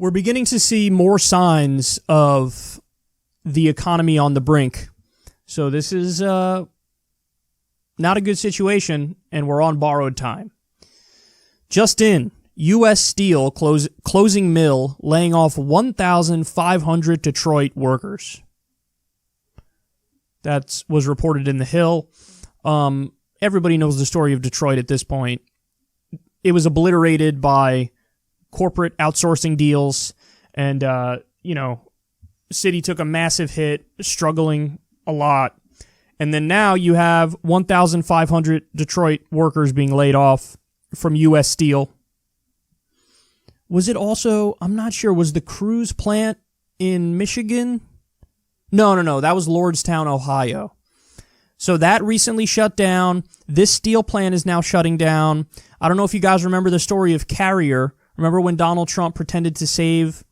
We're beginning to see more signs of the economy on the brink. So this is not a good situation, and we're on borrowed time. Just in, U.S. Steel closing mill, laying off 1,500 Detroit workers. That was reported in The Hill. Everybody knows the story of Detroit at this point. It was obliterated by corporate outsourcing deals, and, city took a massive hit, struggling a lot. And then now you have 1,500 Detroit workers being laid off from U.S. Steel. Was it also, I'm not sure, was the Cruise plant in Michigan? No, that was Lordstown, Ohio. So that recently shut down. This steel plant is now shutting down. I don't know if you guys remember the story of Carrier. Remember when Donald Trump pretended to save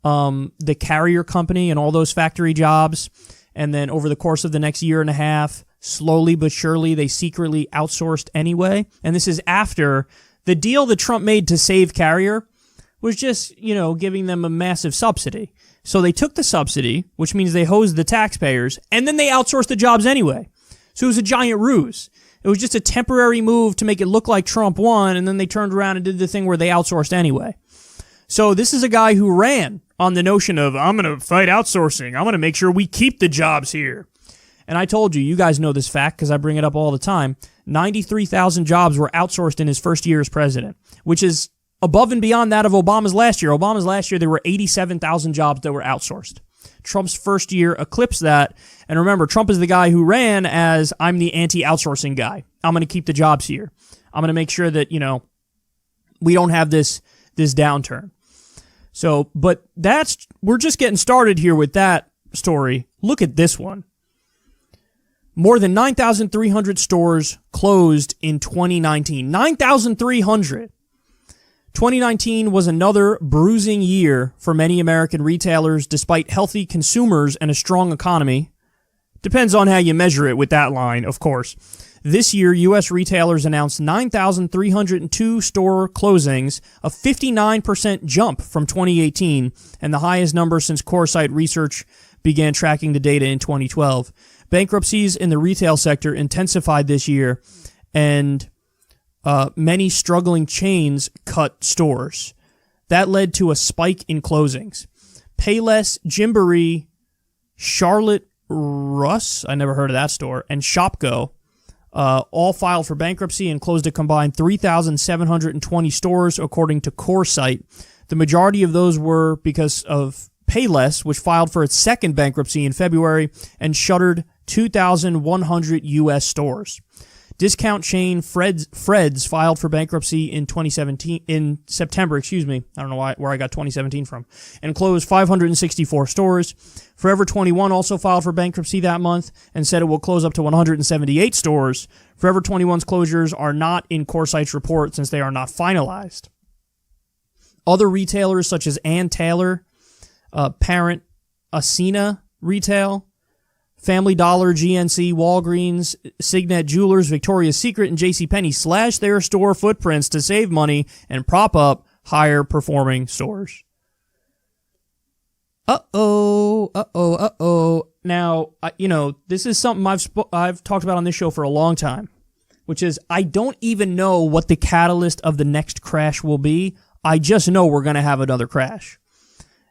the Carrier company and all those factory jobs? And then over the course of the next year and a half, slowly but surely, they secretly outsourced anyway. And this is after the deal that Trump made to save Carrier was just, giving them a massive subsidy. So they took the subsidy, which means they hosed the taxpayers, and then they outsourced the jobs anyway. So it was a giant ruse. It was just a temporary move to make it look like Trump won, and then they turned around and did the thing where they outsourced anyway. So this is a guy who ran on the notion of, I'm going to fight outsourcing. I'm going to make sure we keep the jobs here. And I told you guys know this fact because I bring it up all the time. 93,000 jobs were outsourced in his first year as president, which is above and beyond that of Obama's last year. Obama's last year, there were 87,000 jobs that were outsourced. Trump's first year eclipsed that. And remember, Trump is the guy who ran as, I'm the anti-outsourcing guy. I'm going to keep the jobs here. I'm going to make sure that, we don't have this downturn. So, but we're just getting started here with that story. Look at this one. More than 9,300 stores closed in 2019. 9,300. 2019 was another bruising year for many American retailers despite healthy consumers and a strong economy. Depends on how you measure it with that line, of course. This year, U.S. retailers announced 9,302 store closings, a 59% jump from 2018, and the highest number since Coresight Research began tracking the data in 2012. Bankruptcies in the retail sector intensified this year, and many struggling chains cut stores. That led to a spike in closings. Payless, Gymboree, Charlotte Russe, I never heard of that store, and Shopko all filed for bankruptcy and closed a combined 3,720 stores, according to Coresight. The majority of those were because of Payless, which filed for its second bankruptcy in February and shuttered 2,100 U.S. stores. Discount chain Fred's filed for bankruptcy in September. I don't know where I got 2017 from, and closed 564 stores. Forever 21 also filed for bankruptcy that month and said it will close up to 178 stores. Forever 21's closures are not in Coresight's report since they are not finalized. Other retailers such as Ann Taylor, parent Ascena Retail, Family Dollar, GNC, Walgreens, Signet Jewelers, Victoria's Secret, and JCPenney slashed their store footprints to save money and prop up higher performing stores. Now, this is something I've talked about on this show for a long time, which is I don't even know what the catalyst of the next crash will be. I just know we're going to have another crash.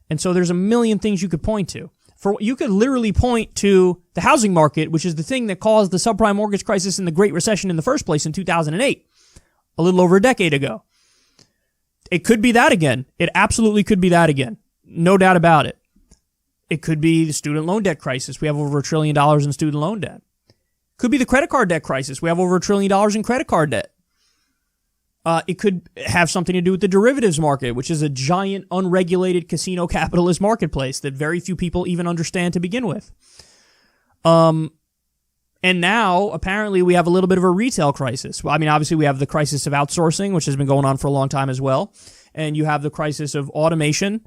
And so there's a million things you could point to. You could literally point to the housing market, which is the thing that caused the subprime mortgage crisis and the Great Recession in the first place in 2008, a little over a decade ago. It could be that again. It absolutely could be that again. No doubt about it. It could be the student loan debt crisis. We have over $1 trillion in student loan debt. Could be the credit card debt crisis. We have over $1 trillion in credit card debt. It could have something to do with the derivatives market, which is a giant unregulated casino capitalist marketplace that very few people even understand to begin with. And now, apparently, we have a little bit of a retail crisis. Well, I mean, obviously, we have the crisis of outsourcing, which has been going on for a long time as well. And you have the crisis of automation,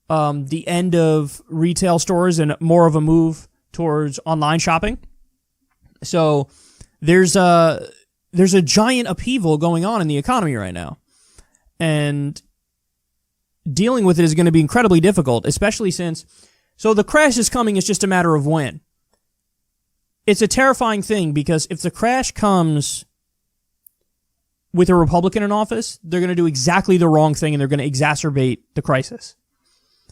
the end of retail stores, and more of a move towards online shopping. So there's a giant upheaval going on in the economy right now. And dealing with it is going to be incredibly difficult, especially since... So the crash is coming, it's just a matter of when. It's a terrifying thing because if the crash comes with a Republican in office, they're going to do exactly the wrong thing and they're going to exacerbate the crisis.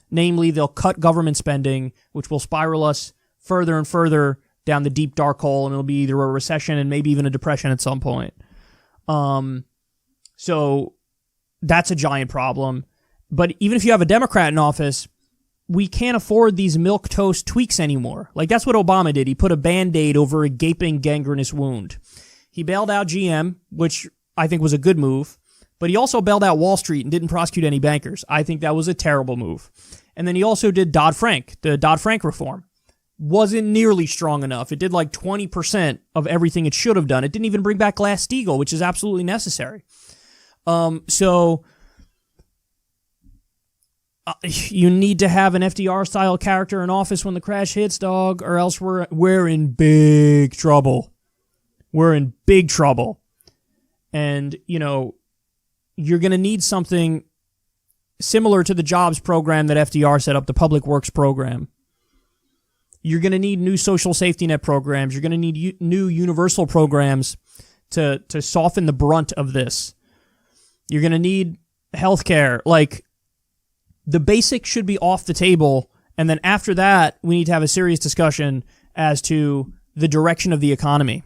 Namely, they'll cut government spending, which will spiral us further and further down the deep dark hole, and it'll be either a recession and maybe even a depression at some point. So that's a giant problem. But even if you have a Democrat in office, we can't afford these milquetoast tweaks anymore. Like, that's what Obama did. He put a Band-Aid over a gaping gangrenous wound. He bailed out GM, which I think was a good move, but he also bailed out Wall Street and didn't prosecute any bankers. I think that was a terrible move. And then he also did Dodd-Frank, the Dodd-Frank reform. Wasn't nearly strong enough. It did like 20% of everything it should have done. It didn't even bring back Glass-Steagall, which is absolutely necessary. You need to have an FDR-style character in office when the crash hits, dog, or else we're in big trouble. We're in big trouble. And, you know, you're going to need something similar to the jobs program that FDR set up, the public works program. You're going to need new social safety net programs. You're going to need new universal programs to soften the brunt of this. You're going to need healthcare. Like, the basics should be off the table, and then after that, we need to have a serious discussion as to the direction of the economy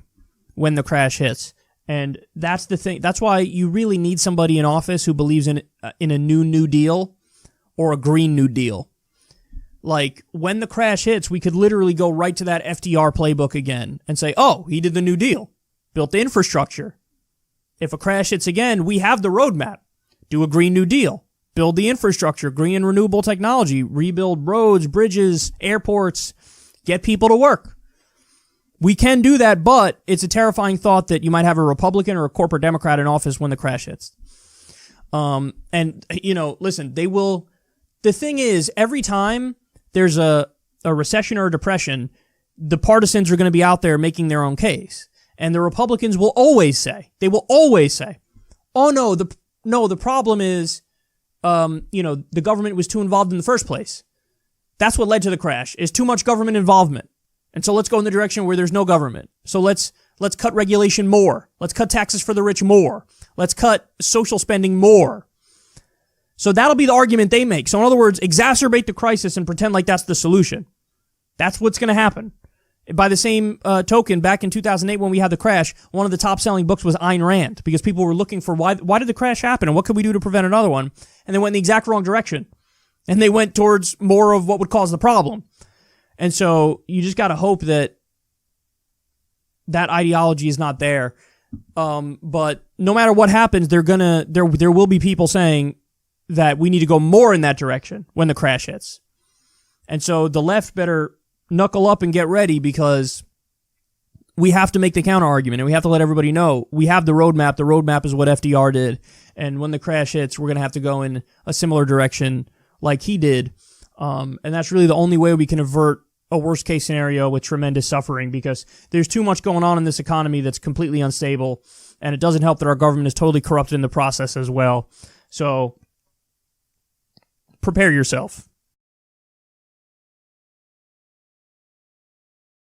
when the crash hits. And that's the thing. That's why you really need somebody in office who believes in a New Deal or a Green New Deal. Like, when the crash hits, we could literally go right to that FDR playbook again and say, oh, he did the New Deal, built the infrastructure. If a crash hits again, we have the roadmap. Do a Green New Deal. Build the infrastructure, green and renewable technology, rebuild roads, bridges, airports, get people to work. We can do that, but it's a terrifying thought that you might have a Republican or a corporate Democrat in office when the crash hits. And, you know, listen, they will... The thing is, every time there's a recession or a depression, the partisans are going to be out there making their own case. And the Republicans will always say, oh, no, the problem is... the government was too involved in the first place. That's what led to the crash, is too much government involvement. And so let's go in the direction where there's no government. So let's cut regulation more. Let's cut taxes for the rich more. Let's cut social spending more. So that'll be the argument they make. So in other words, exacerbate the crisis and pretend like that's the solution. That's what's going to happen. By the same token, back in 2008 when we had the crash, one of the top-selling books was Ayn Rand, because people were looking for why did the crash happen and what could we do to prevent another one? And they went in the exact wrong direction. And they went towards more of what would cause the problem. And so you just got to hope that that ideology is not there. But no matter what happens, there will be people saying that we need to go more in that direction when the crash hits. And so the left better knuckle up and get ready, because we have to make the counter argument and we have to let everybody know we have the roadmap. The roadmap is what FDR did. And when the crash hits, we're going to have to go in a similar direction like he did. And that's really the only way we can avert a worst case scenario with tremendous suffering, because there's too much going on in this economy that's completely unstable. And it doesn't help that our government is totally corrupted in the process as well. So prepare yourself.